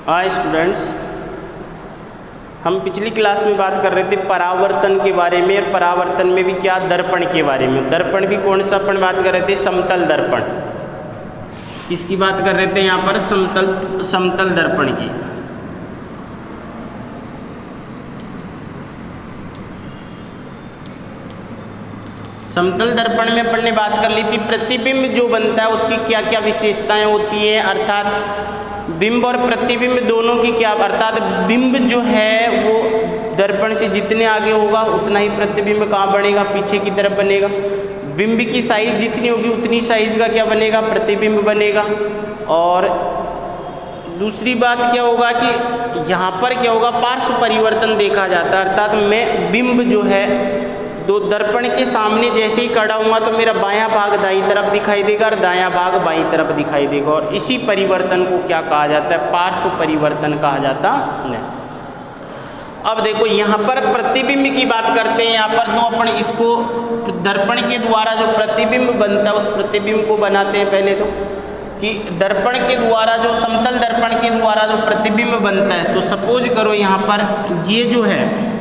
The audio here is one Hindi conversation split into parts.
हाय स्टूडेंट्स, हम पिछली क्लास में बात कर रहे थे परावर्तन के बारे में, और परावर्तन में भी क्या, दर्पण के बारे में। दर्पण भी कौन सा अपन बात कर रहे थे? समतल दर्पण। किसकी बात कर रहे थे यहाँ पर? समतल दर्पण की। समतल दर्पण में अपन ने बात कर ली थी प्रतिबिंब जो बनता है उसकी क्या क्या विशेषताएं होती है, अर्थात बिंब और प्रतिबिंब दोनों की क्या, अर्थात बिंब जो है वो दर्पण से जितने आगे होगा उतना ही प्रतिबिंब कहाँ बनेगा? पीछे की तरफ बनेगा। बिंब की साइज जितनी होगी उतनी साइज का क्या बनेगा? प्रतिबिंब बनेगा। और दूसरी बात क्या होगा कि यहाँ पर क्या होगा? पार्श्व परिवर्तन देखा जाता है, अर्थात मैं बिंब जो है दो दर्पण के सामने जैसे ही खड़ा हुआ तो मेरा बायां भाग दाईं तरफ दिखाई देगा और दायां भाग बाईं तरफ दिखाई देगा, और इसी परिवर्तन को क्या कहा जाता है? पार्श्व परिवर्तन कहा जाता है। अब देखो यहाँ पर प्रतिबिंब की बात करते हैं। यहाँ पर तो अपन इसको दर्पण के द्वारा जो प्रतिबिंब बनता है उस प्रतिबिंब को बनाते हैं पहले तो, कि दर्पण के द्वारा जो समतल दर्पण के द्वारा जो प्रतिबिंब बनता है, तो सपोज करो यहाँ पर ये जो है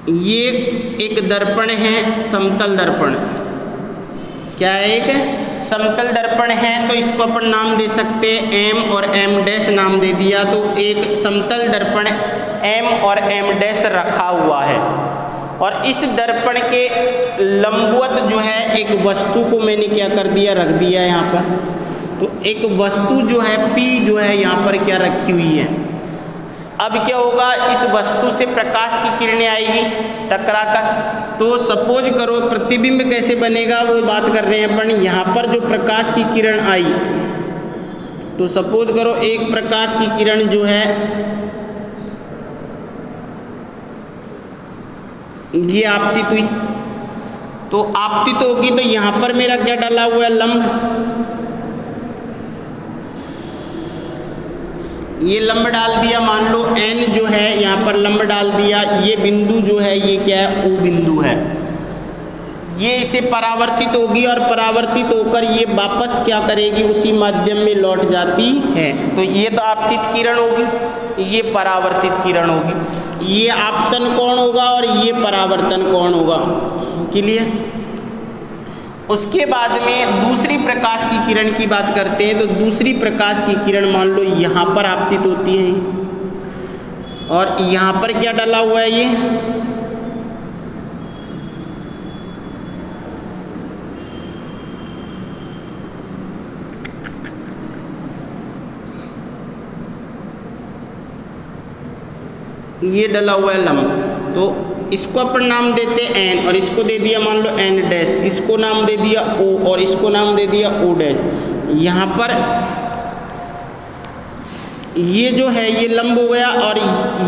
ये एक दर्पण है, समतल दर्पण। क्या है? एक समतल दर्पण है, तो इसको अपन नाम दे सकते हैं एम और एम डैश नाम दे दिया, तो एक समतल दर्पण एम और एम डैश रखा हुआ है। और इस दर्पण के लंबवत जो है एक वस्तु को मैंने क्या कर दिया? रख दिया यहाँ पर। तो एक वस्तु जो है P जो है यहाँ पर क्या रखी हुई है। अब क्या होगा? इस वस्तु से प्रकाश की किरणें आएगी टकराकर, तो सपोज करो प्रतिबिंब कैसे बनेगा वो बात कर रहे हैं अपन। यहाँ पर जो प्रकाश की किरण आई, तो सपोज करो एक प्रकाश की किरण जो है ये आपतित हुई, तो आपतित होगी तो यहाँ पर मेरा क्या डाला हुआ है? लंब। ये लंब डाल दिया, मान लो n जो है यहाँ पर लंब डाल दिया। ये बिंदु जो है ये क्या है? O बिंदु है। ये इसे परावर्तित होगी और परावर्तित होकर ये वापस क्या करेगी? उसी माध्यम में लौट जाती है। तो ये तो आपतित किरण होगी, ये परावर्तित किरण होगी। ये आपतन कोण होगा और ये परावर्तन कोण होगा। क्लियर? उसके बाद में दूसरी प्रकाश की किरण की बात करते हैं। तो दूसरी प्रकाश की किरण मान लो यहाँ पर आपतित होती है, और यहाँ पर क्या डाला हुआ है? ये डला हुआ है लंब। तो इसको अपन नाम देते हैं n, और इसको दे दिया मान लो n डैश, इसको नाम दे दिया o, और इसको नाम दे दिया o डैश। यहाँ पर ये जो है ये लंब हो गया, और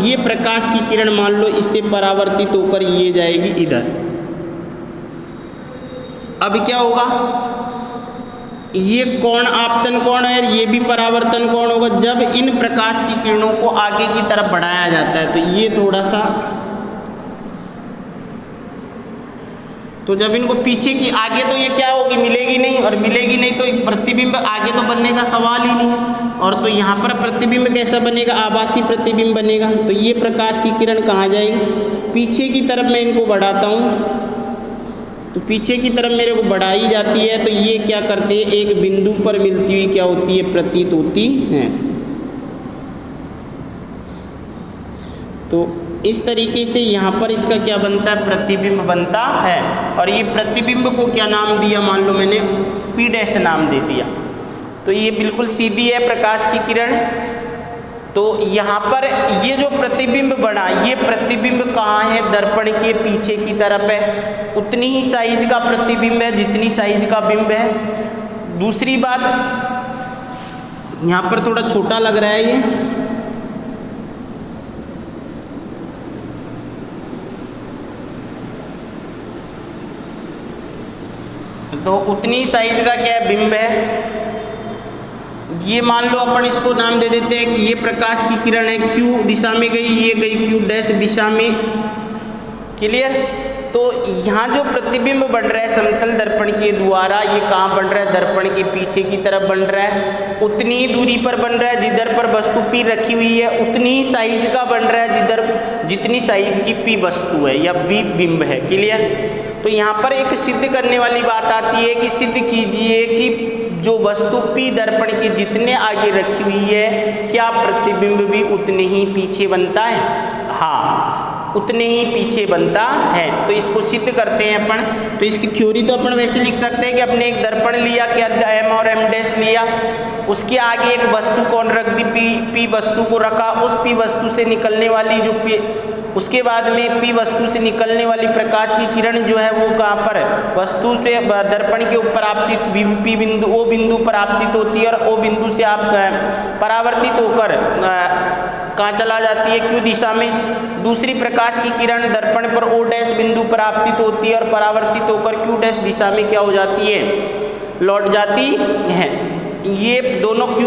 ये प्रकाश की किरण मान लो इससे परावर्तित होकर ये जाएगी इधर। अब क्या होगा? ये कोण आपतन कोण है, ये भी परावर्तन कोण होगा। जब इन प्रकाश की किरणों को आगे की तरफ बढ़ाया जाता है तो ये थोड़ा सा, तो जब इनको पीछे की आगे, तो ये क्या होगी? मिलेगी नहीं, और मिलेगी नहीं तो एक प्रतिबिंब आगे तो बनने का सवाल ही नहीं। और तो यहाँ पर प्रतिबिंब कैसा बनेगा? आभासी प्रतिबिंब बनेगा। तो ये प्रकाश की किरण कहाँ जाएगी? पीछे की तरफ मैं इनको बढ़ाता हूँ, तो पीछे की तरफ मेरे को बढ़ाई जाती है। तो ये क्या करते हैं? एक बिंदु पर मिलती हुई क्या होती है? प्रतीत होती है। तो इस तरीके से यहाँ पर इसका क्या बनता है? प्रतिबिंब बनता है। और ये प्रतिबिंब को क्या नाम दिया? मान लो मैंने P डैश नाम दे दिया। तो ये बिल्कुल सीधी है प्रकाश की किरण। तो यहाँ पर ये जो प्रतिबिंब बना, ये प्रतिबिंब कहाँ है? दर्पण के पीछे की तरफ है। उतनी ही साइज का प्रतिबिंब है जितनी साइज का बिंब है। दूसरी बात, यहाँ पर थोड़ा छोटा लग रहा है ये, तो उतनी साइज का क्या बिंब है। ये मान लो अपन इसको नाम दे देते हैं कि ये प्रकाश की किरण है, Q दिशा में गई, ये गई Q डैश दिशा में। क्लियर? तो यहाँ जो प्रतिबिंब बन रहा है समतल दर्पण के द्वारा, ये कहाँ बन रहा है, दर्पण के पीछे की तरफ बन रहा है। उतनी ही दूरी पर बन रहा है जिधर पर वस्तु P रखी हुई है, उतनी ही साइज का बन रहा है जितनी साइज की P वस्तु है या P बिंब है। क्लियर। तो यहाँ पर एक सिद्ध करने वाली बात आती है कि सिद्ध कीजिए कि जो वस्तु P दर्पण के जितने आगे रखी हुई है, क्या प्रतिबिंब भी उतने ही पीछे बनता है? हाँ, उतने ही पीछे बनता है। तो इसको सिद्ध करते हैं अपन। तो इसकी थ्योरी तो अपन वैसे लिख सकते हैं कि अपने एक दर्पण लिया, क्या M और M डैश लिया, उसके आगे एक वस्तु कौन रख दी, P वस्तु को रखा, उस P वस्तु से निकलने वाली जो उसके बाद में P वस्तु से निकलने वाली प्रकाश की किरण जो है वो कहाँ पर वस्तु से दर्पण के ऊपर आपतित P बिंदु O बिंदु पर आपतित होती है, और O बिंदु से आप परावर्तित होकर कहाँ चला जाती है, Q दिशा में। दूसरी प्रकाश की किरण दर्पण पर O डैश बिंदु पर आपतित होती है और परावर्तित होकर Q डैश दिशा में क्या हो जाती है, लौट जाती है। ये दोनों Q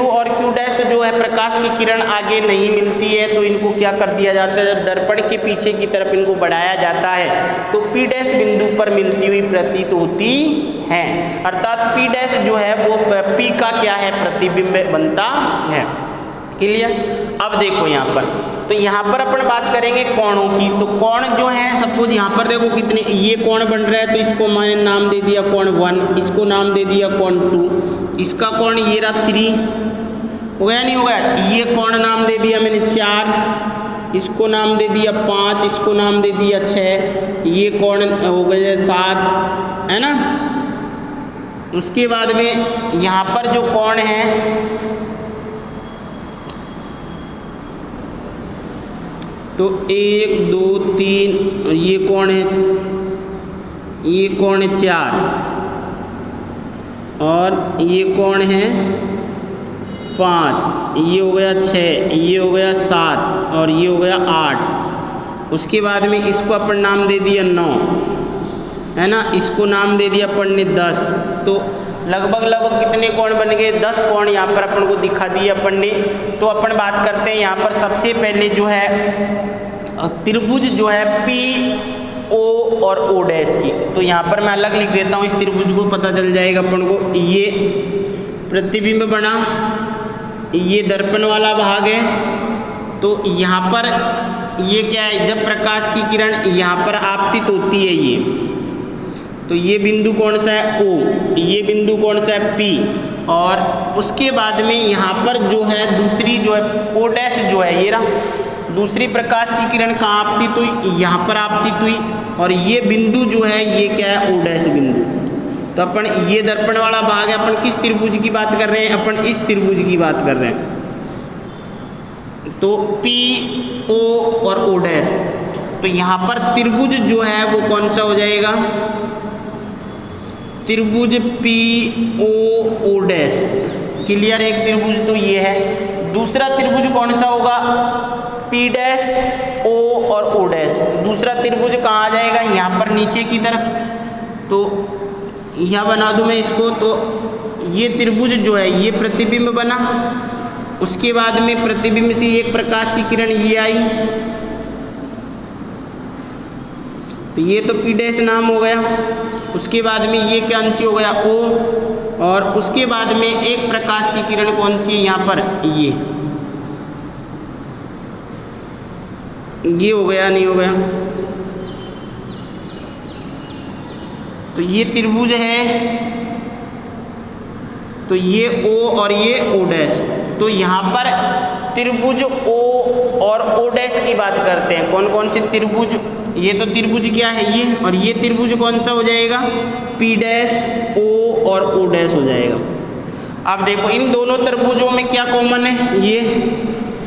और Q डैश जो है प्रकाश की किरण आगे नहीं मिलती है, तो इनको क्या कर दिया जाता है, जब दर्पण के पीछे की तरफ इनको बढ़ाया जाता है तो P डैश बिंदु पर मिलती हुई प्रतीत होती है। अर्थात P डैश जो है वो P का क्या है, प्रतिबिंब बनता है। क्लियर। अब देखो यहाँ पर, तो यहाँ पर अपन बात करेंगे कोणों की। तो कोण जो है सपोज यहाँ पर देखो कितने, ये कोण बन रहा है तो इसको मैंने नाम दे दिया कोण 1, इसको नाम दे दिया कोण 2, इसका कोण ये रहा 3, हो गया नहीं हो गया। ये कोण नाम दे दिया मैंने 4, इसको नाम दे दिया 5, इसको नाम दे दिया 6, ये कोण हो गए 7, है ना। उसके बाद में यहाँ पर जो कोण है तो 1 2 3, ये कोण है, ये कोण है 4, और ये कोण है 5, ये हो गया 6, ये हो गया 7, और ये हो गया 8। उसके बाद में इसको अपन नाम दे दिया 9, है ना, इसको नाम दे दिया अपन ने 10। तो लगभग कितने कोण बन गए, 10 कोण यहाँ पर अपन को दिखा दिए अपन ने। तो अपन बात करते हैं यहाँ पर सबसे पहले जो है त्रिभुज जो है P O और O डैश की। तो यहाँ पर मैं अलग लिख देता हूँ, इस त्रिभुज को पता चल जाएगा अपन को। ये प्रतिबिंब बना, ये दर्पण वाला भाग है। तो यहाँ पर ये क्या है, जब प्रकाश की किरण यहाँ पर आपतित होती है ये, तो ये बिंदु कौन सा है O, ये बिंदु कौन सा है P, और उसके बाद में यहाँ पर जो है दूसरी जो है O डैश जो है, ये रहा दूसरी प्रकाश की किरण कहाँ आपतित हुई, यहाँ पर आपतित हुई, और ये बिंदु जो है ये क्या है, O डैश बिंदु। तो अपन ये दर्पण वाला भाग है, अपन किस त्रिभुज की बात कर रहे हैं, अपन इस त्रिभुज की बात कर रहे हैं। तो P O और O डैश, तो यहाँ पर त्रिभुज जो है वो कौन सा हो जाएगा, त्रिभुज P O O dash. Clear. एक त्रिभुज तो ये है। दूसरा त्रिभुज कौन सा होगा, P डैश O और O डैश। दूसरा त्रिभुज कहाँ आ जाएगा, यहाँ पर नीचे की तरफ। तो यहाँ बना दूँ मैं इसको। तो ये त्रिभुज जो है ये प्रतिबिंब बना, उसके बाद में प्रतिबिंब से एक प्रकाश की किरण ये आई, तो ये तो P डैश नाम हो गया। उसके बाद में ये क्या अंश हो गया O, और उसके बाद में एक प्रकाश की किरण कौन सी है यहाँ पर, ये हो गया नहीं हो गया। तो ये त्रिभुज है, तो ये O और ये O डैश। तो यहाँ पर त्रिभुज O और O डैश की बात करते हैं। कौन कौन से त्रिभुज, ये तो त्रिभुज क्या है ये, और ये त्रिभुज कौन सा हो जाएगा, P डैश O और O डैश हो जाएगा। अब देखो इन दोनों त्रिभुजों में क्या कॉमन है, ये।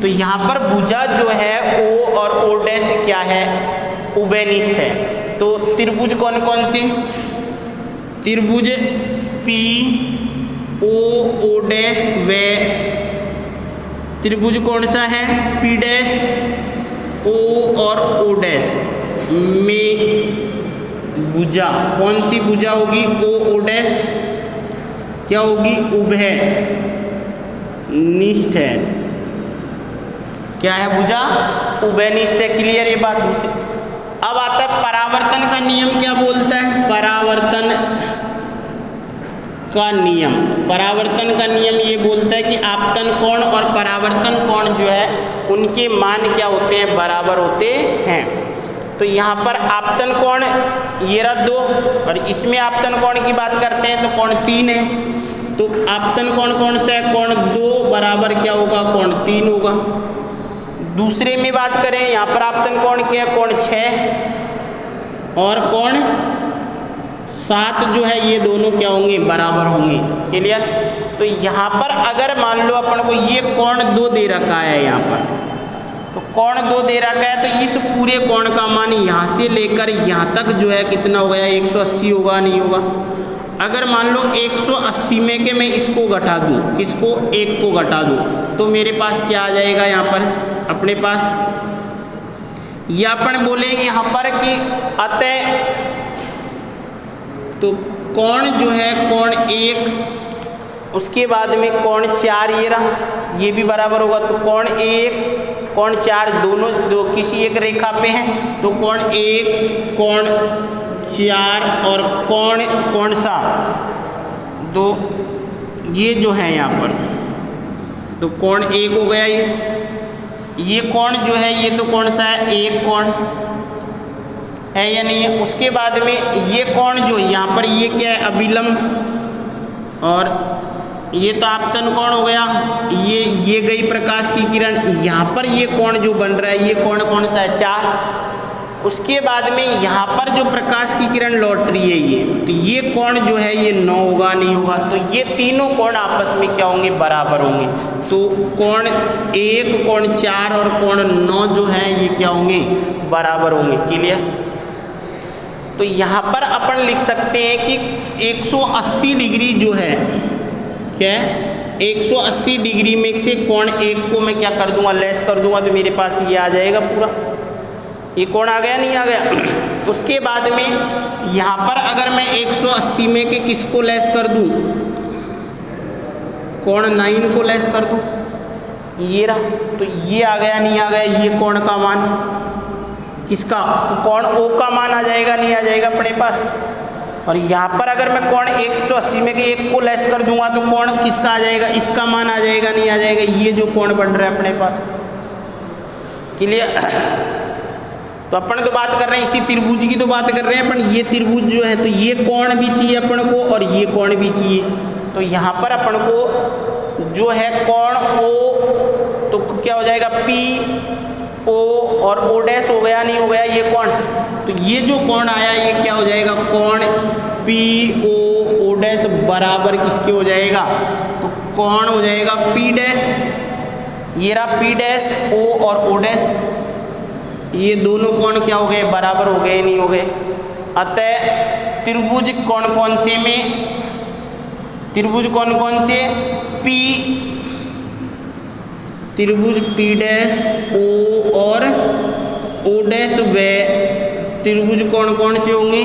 तो यहाँ पर भुजा जो है O और O डैश क्या है, उभयनिष्ठ है। तो त्रिभुज कौन कौन से, त्रिभुज P O O डैश व त्रिभुज कौन सा है, P डैश O और O डैश में भुजा, कौन सी भुजा होगी, O O डैश क्या होगी, उभय निष्ठ है। क्या है भुजा, उभयनिष्ठ है। क्लियर ये बात। दूसरी अब आता है परावर्तन का नियम। क्या बोलता है परावर्तन का नियम? परावर्तन का नियम ये बोलता है कि आपतन कोण और परावर्तन कोण जो है उनके मान क्या होते हैं, बराबर होते हैं। तो यहाँ पर आपतन कोण ये रहा 2 और इसमें आपतन कोण की बात करते हैं तो कोण 3 है। तो आपतन कोण कौन सा है? कोण 2 बराबर क्या होगा, कोण 3 होगा। दूसरे में बात करें यहाँ पर आपतन कोण क्या है, कोण 6 और कोण 7 जो है ये दोनों क्या होंगे, बराबर होंगे। क्लियर? तो यहाँ पर अगर मान लो अपन को ये कोण 2 दे रखा है, यहाँ पर तो कोण 2 दे रखा है, तो इस पूरे कोण का मान यहाँ से लेकर यहाँ तक जो है कितना हो गया, 180 होगा, नहीं होगा? अगर मान लो 180 में के मैं इसको घटा दूँ, किसको, 1 को घटा दूँ, तो मेरे पास क्या आ जाएगा यहाँ पर अपने पास, या अपन बोलेंगे यहाँ पर कि अतः, तो कोण जो है कोण 1, उसके बाद में कोण 4 ये रहा, ये भी बराबर होगा। तो कोण 1 कोण 4 दोनों किसी एक रेखा पे हैं, तो कोण 1 कोण 4 और कोण सा, तो ये जो है यहाँ पर, तो कोण 1 हो गया। ये कोण जो है ये तो कौन सा है, 1 कोण है या नहीं है? उसके बाद में ये कोण जो यहाँ पर ये क्या है, अभिलंब, और ये तो आपतन कोण हो गया। ये गई प्रकाश की किरण, यहाँ पर ये कोण जो बन रहा है ये कोण कौन सा है, 4। उसके बाद में यहाँ पर जो प्रकाश की किरण लौट रही है ये, तो ये कोण जो है ये 9 होगा, नहीं होगा? तो ये तीनों कोण आपस में क्या होंगे, बराबर होंगे। तो कोण 1 कोण 4 और कोण 9 जो है ये क्या होंगे, बराबर होंगे। क्लियर? तो यहाँ पर अपन लिख सकते हैं कि 180 डिग्री जो है, क्या है, 180 डिग्री में से कोण 1 को मैं क्या कर दूंगा, लेस कर दूंगा, तो मेरे पास ये आ जाएगा पूरा, ये कोण आ गया, नहीं आ गया? उसके बाद में यहाँ पर अगर मैं 180 में के किसको लेस कर दूँ, कोण 9 को लेस कर दूँ, ये रहा, तो ये आ गया, नहीं आ गया? ये कोण का मान किसका, कोण O का मान आ जाएगा, नहीं आ जाएगा अपने पास? और यहाँ पर अगर मैं कोण 180 में के 1 को लेस कर दूंगा तो कोण किसका आ जाएगा, इसका मान आ जाएगा, नहीं आ जाएगा? ये जो कोण बन रहा है अपने पास। क्लियर? तो अपन तो बात कर रहे हैं इसी त्रिभुज की तो बात कर रहे हैं अपन, ये त्रिभुज जो है तो ये कोण भी चाहिए अपन को और ये कोण भी चाहिए। तो यहाँ पर अपन को जो है कोण O, तो क्या हो जाएगा, P O और O डैश हो गया, नहीं हो गया ये कोण? तो ये जो कोण आया ये क्या हो जाएगा, कोण P O O डैश बराबर किसके हो जाएगा, तो कोण हो जाएगा P डैश, ये रहा P डैश O और O डैश, ये दोनों कोण क्या हो गए, बराबर हो गए, नहीं हो गए? अतः त्रिभुज कौन कौन से में, त्रिभुज कौन कौन से, P, त्रिभुज P डैश O और O डैश व त्रिभुज कौन कौन से होंगे,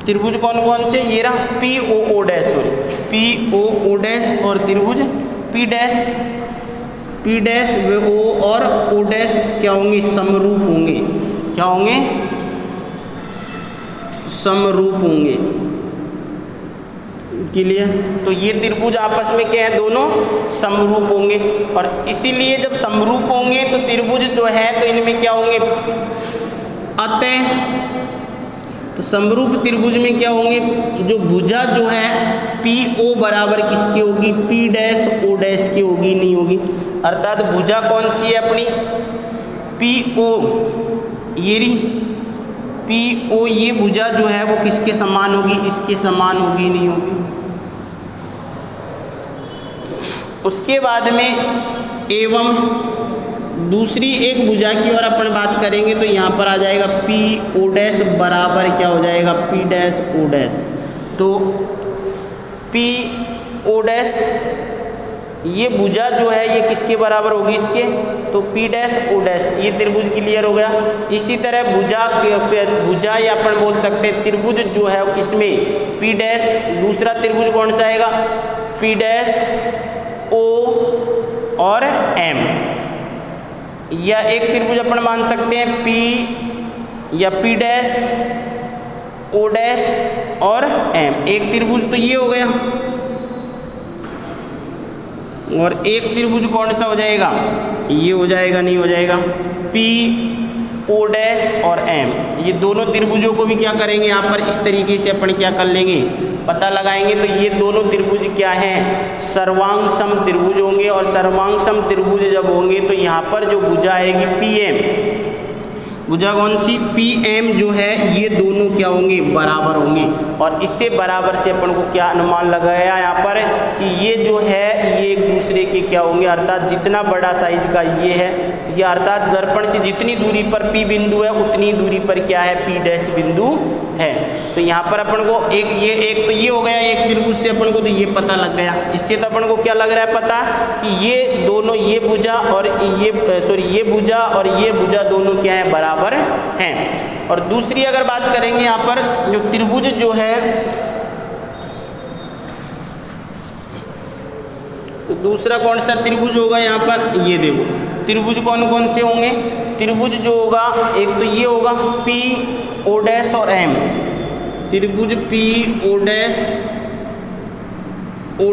त्रिभुज कौन कौन से, ये रहा P O O dash, sorry P O O dash, और त्रिभुज P डैश, P डैश व O और O डैश क्या होंगे, समरूप होंगे। क्या होंगे, समरूप होंगे। क्लियर? तो ये त्रिभुज आपस में क्या है, दोनों समरूप होंगे, और इसीलिए जब समरूप होंगे तो त्रिभुज जो है तो इनमें क्या होंगे, अतः तो समरूप त्रिभुज में क्या होंगे, जो भुजा जो है PO बराबर किसकी होगी, P डैश O डैश की होगी, नहीं होगी? अर्थात भुजा कौन सी है अपनी, PO, ये रही PO, ये भुजा जो है वो किसके समान होगी, इसके समान होगी, नहीं होगी? उसके बाद में एवं दूसरी एक भुजा की ओर अपन बात करेंगे तो यहाँ पर आ जाएगा PO डैश बराबर क्या हो जाएगा, P डैश O डैश। तो PO डैश ये भुजा जो है ये किसके बराबर होगी, इसके, तो P डैश O डैश, ये त्रिभुज क्लियर हो गया। इसी तरह भुजा या अपन बोल सकते हैं त्रिभुज जो है वो किसमें, P डैश, दूसरा त्रिभुज कौन सा आएगा, P डैश O और M, या एक त्रिभुज अपन मान सकते हैं पी या पी डैश ओ डैश और एम। एक त्रिभुज तो ये हो गया, और एक त्रिभुज कौन सा हो जाएगा, ये हो जाएगा, नहीं हो जाएगा, पी ओ डैश और एम। ये दोनों त्रिभुजों को भी क्या करेंगे, यहाँ पर इस तरीके से अपन क्या कर लेंगे, पता लगाएंगे। तो ये दोनों त्रिभुज क्या हैं, सर्वांग सम त्रिभुज होंगे, और सर्वांग सम त्रिभुज जब होंगे तो यहाँ पर जो भुजा आएगी पी एम, भुजा कौन सी, पी एम जो है, ये दोनों क्या होंगे, बराबर होंगे। और इससे बराबर से अपन को क्या अनुमान लगाया यहाँ पर कि ये जो है ये एक दूसरे के क्या होंगे, अर्थात जितना बड़ा साइज का ये है, ये अर्थात दर्पण से जितनी दूरी पर पी बिंदु है उतनी दूरी पर क्या है, पी डैश बिंदु है। तो यहाँ पर अपन को एक तो ये हो गया, एक त्रिभुज से अपन को तो ये पता लग गया। इससे तो अपन को क्या लग रहा है पता कि ये दोनों, ये भुजा और ये भुजा और ये भुजा दोनों क्या है, बराबर हैं। और दूसरी अगर बात करेंगे यहाँ पर जो त्रिभुज जो है, तो दूसरा कौन सा त्रिभुज होगा यहाँ पर, ये देखो त्रिभुज कौन कौन से होंगे, त्रिभुज जो होगा एक तो ये होगा पी ओ डैश और एम, त्रिभुज पी ओ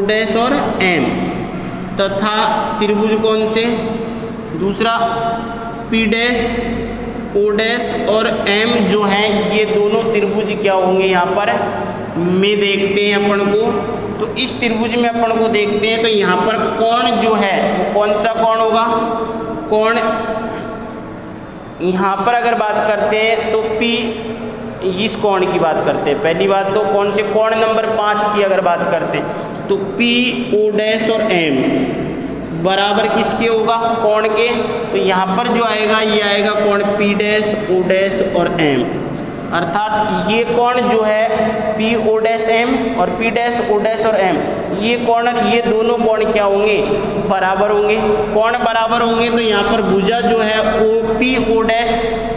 डैश और एम, तथा त्रिभुज कौन से, दूसरा पी डैश ओ डैश और एम जो हैं, ये दोनों त्रिभुज क्या होंगे यहाँ पर में देखते हैं अपन को। तो इस त्रिभुज में अपन को देखते हैं तो यहाँ पर कोण जो है वो कौन सा कोण होगा, कोण यहाँ पर अगर बात करते हैं तो पी, इस कोण की बात करते हैं। पहली बात तो कौन से कोण नंबर 5 की अगर बात करते हैं तो पी ओ डैश और एम बराबर किसके होगा, कोण के। तो यहाँ पर जो आएगा ये आएगा कोण पी डैश ओ डैश और एम, अर्थात ये कोण जो है पी ओ डैश एम और पी डैश ओ डैश और एम, ये कोण, ये दोनों कोण क्या होंगे, बराबर होंगे। कोण बराबर होंगे तो यहाँ पर भुजा जो है ओ पी ओ डैश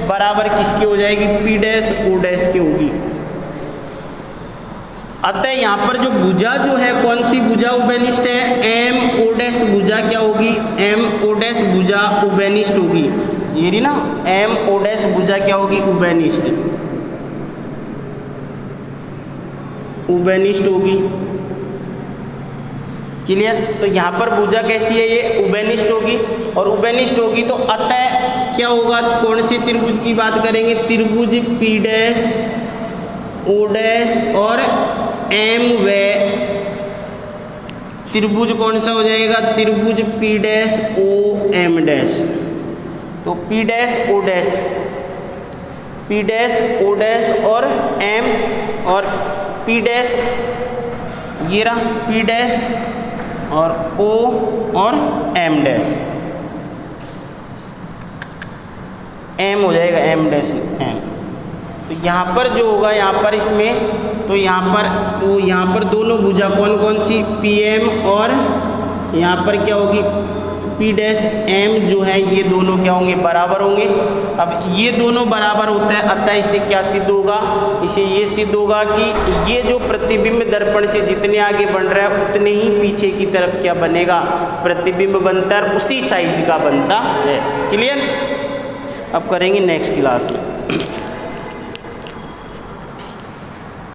बराबर किसकी हो जाएगी, पी डैश ओ डैश की होगी। अतः यहाँ पर जो भुजा जो है कौन सी भुजा उभयनिष्ठ है, एम ओ डैश भुजा क्या होगी, एम ओ डैश भुजा उभयनिष्ठ होगी। ये रही ना, एम ओ डैश भुजा क्या होगी, उभयनिष्ठ, उभयनिष्ठ होगी। क्लियर। तो यहाँ पर भुजा कैसी है, ये उभयनिष्ठ होगी, और उभयनिष्ठ होगी तो अतः क्या होगा, कौन से त्रिभुज की बात करेंगे, त्रिभुज पी डैश ओ डैश और एम व त्रिभुज कौन सा हो जाएगा, त्रिभुज P dash O M dash. तो P dash O dash, P dash O dash और एम, और पी डैश ये रहा पी डैश और ओ और एम डैश, एम हो जाएगा, एम डैश एम। तो यहाँ पर जो होगा, यहाँ पर इसमें तो यहाँ पर दोनों भुजा कौन कौन सी, पी एम और यहाँ पर क्या होगी पी डैश एम जो है, ये दोनों क्या होंगे, बराबर होंगे। अब ये दोनों बराबर होता है, अतः इसे क्या सिद्ध होगा, इसे ये सिद्ध होगा कि ये जो प्रतिबिंब दर्पण से जितने आगे बढ़ रहा है उतने ही पीछे की तरफ क्या बनेगा, प्रतिबिंब बनता है, उसी साइज का बनता है। क्लियर। अब करेंगे नेक्स्ट क्लास में।